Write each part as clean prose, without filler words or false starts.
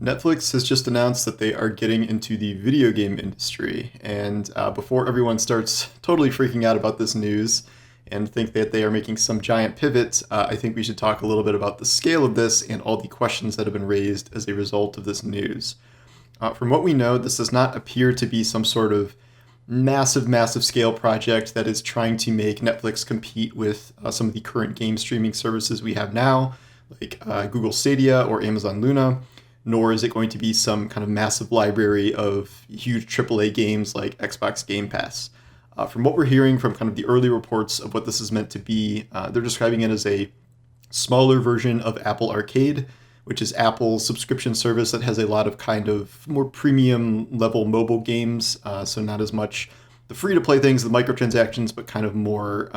Netflix has just announced that they are getting into the video game industry. And before everyone starts totally freaking out about this news and think that they are making some giant pivot, I think we should talk a little bit about the scale of this and all the questions that have been raised as a result of this news. From what we know, this does not appear to be some sort of massive scale project that is trying to make Netflix compete with some of the current game streaming services we have now, like Google Stadia or Amazon Luna, nor is it going to be some kind of massive library of huge AAA games like Xbox Game Pass. From what we're hearing from kind of the early reports of what this is meant to be, they're describing it as a smaller version of Apple Arcade, which is Apple's subscription service that has a lot of kind of more premium level mobile games. So not as much the free to play things, the microtransactions, but kind of more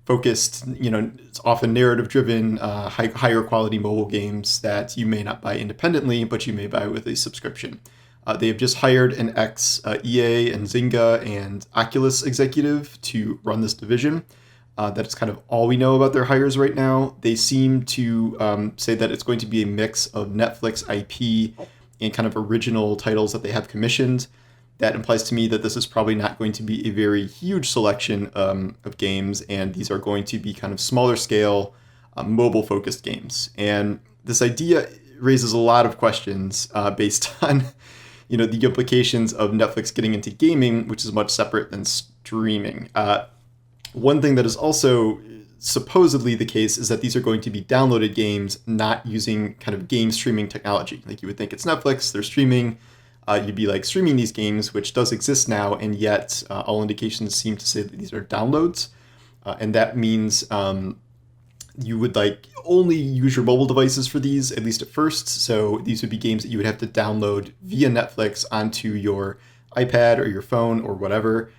focused, it's often narrative driven, higher quality mobile games that you may not buy independently, but you may buy with a subscription. They have just hired an ex EA and Zynga and Oculus executive to run this division. That is kind of all we know about their hires right now. They seem to say that it's going to be a mix of Netflix IP and kind of original titles that they have commissioned. That implies to me that this is probably not going to be a very huge selection of games, and these are going to be kind of smaller scale, mobile-focused games. And this idea raises a lot of questions based on, the implications of Netflix getting into gaming, which is much separate than streaming. One thing that is also supposedly the case is that these are going to be downloaded games, not using kind of game streaming technology. Like you would think it's Netflix, they're streaming. You'd be like streaming these games, which does exist now, and yet all indications seem to say that these are downloads. And that means you would like only use your mobile devices for these, at least at first. So these would be games that you would have to download via Netflix onto your iPad or your phone or whatever.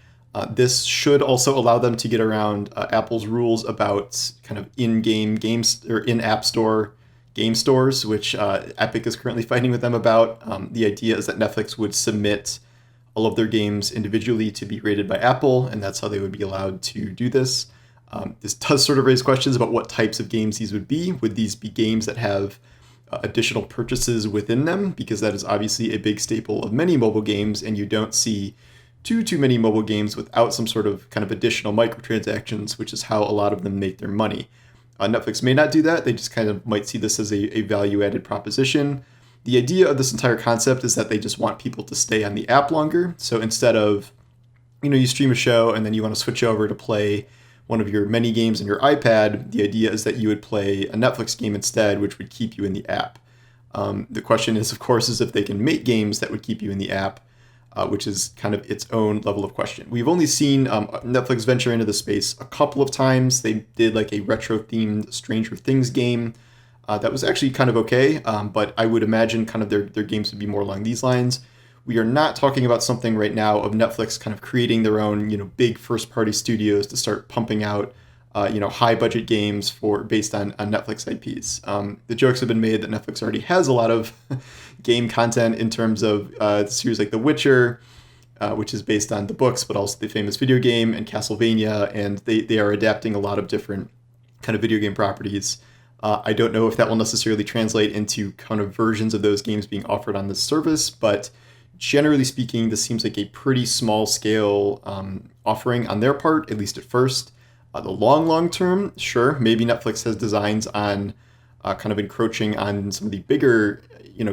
This should also allow them to get around Apple's rules about kind of in-game games or in-app store game stores, which Epic is currently fighting with them about. The idea is that Netflix would submit all of their games individually to be rated by Apple, and that's how they would be allowed to do this. This does sort of raise questions about what types of games these would be. Would these be games that have additional purchases within them? Because that is obviously a big staple of many mobile games, and you don't see too many mobile games without some sort of kind of additional microtransactions, which is how a lot of them make their money. Netflix may not do that. They just kind of might see this as a value-added proposition. The idea of this entire concept is that they just want people to stay on the app longer. So instead of, you stream a show and then you want to switch over to play one of your many games on your iPad, the idea is that you would play a Netflix game instead, which would keep you in the app. The question is, of course, is if they can make games that would keep you in the app, which is kind of its own level of question. We've only seen Netflix venture into the space a couple of times. They did like a retro-themed Stranger Things game that was actually kind of okay, but I would imagine kind of their games would be more along these lines. We are not talking about something right now of Netflix kind of creating their own, big first-party studios to start pumping out, high-budget games based on Netflix IPs. The jokes have been made that Netflix already has a lot of game content in terms of series like The Witcher, which is based on the books, but also the famous video game, and Castlevania, and they are adapting a lot of different kind of video game properties. I don't know if that will necessarily translate into kind of versions of those games being offered on this service, but generally speaking, this seems like a pretty small scale offering on their part, at least at first. The long term, sure, maybe Netflix has designs on kind of encroaching on some of the bigger,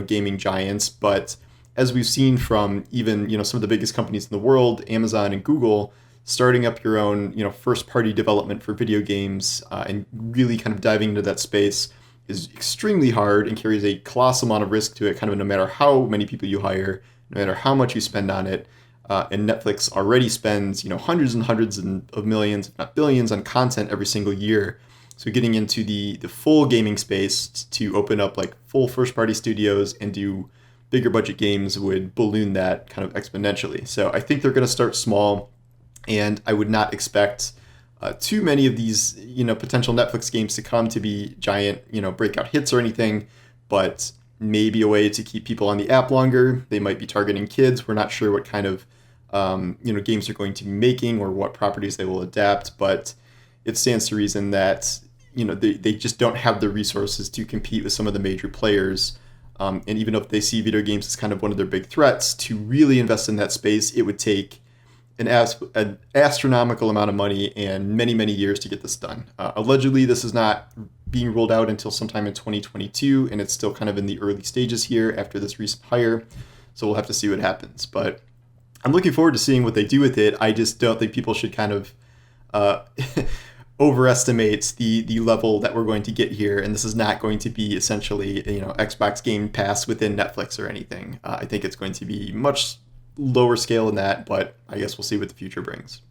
gaming giants. But as we've seen from even, some of the biggest companies in the world, Amazon and Google, starting up your own, first party development for video games and really kind of diving into that space is extremely hard and carries a colossal amount of risk to it, kind of no matter how many people you hire, no matter how much you spend on it. And Netflix already spends, hundreds and hundreds of millions, if not billions, on content every single year. So getting into the full gaming space to open up like full first-party studios and do bigger budget games would balloon that kind of exponentially. So I think they're going to start small, and I would not expect too many of these, potential Netflix games to come to be giant, breakout hits or anything, but maybe a way to keep people on the app longer. They might be targeting kids. We're not sure what kind of games they're going to be making or what properties they will adapt, but it stands to reason that they just don't have the resources to compete with some of the major players And even if they see video games as kind of one of their big threats, to really invest in that space, it would take an astronomical amount of money and many, many years to get this done. Allegedly, this is not being rolled out until sometime in 2022, and it's still kind of in the early stages here after this recent hire. So we'll have to see what happens. But I'm looking forward to seeing what they do with it. I just don't think people should kind of overestimate the level that we're going to get here. And this is not going to be essentially, Xbox Game Pass within Netflix or anything. I think it's going to be much lower scale than that, but I guess we'll see what the future brings.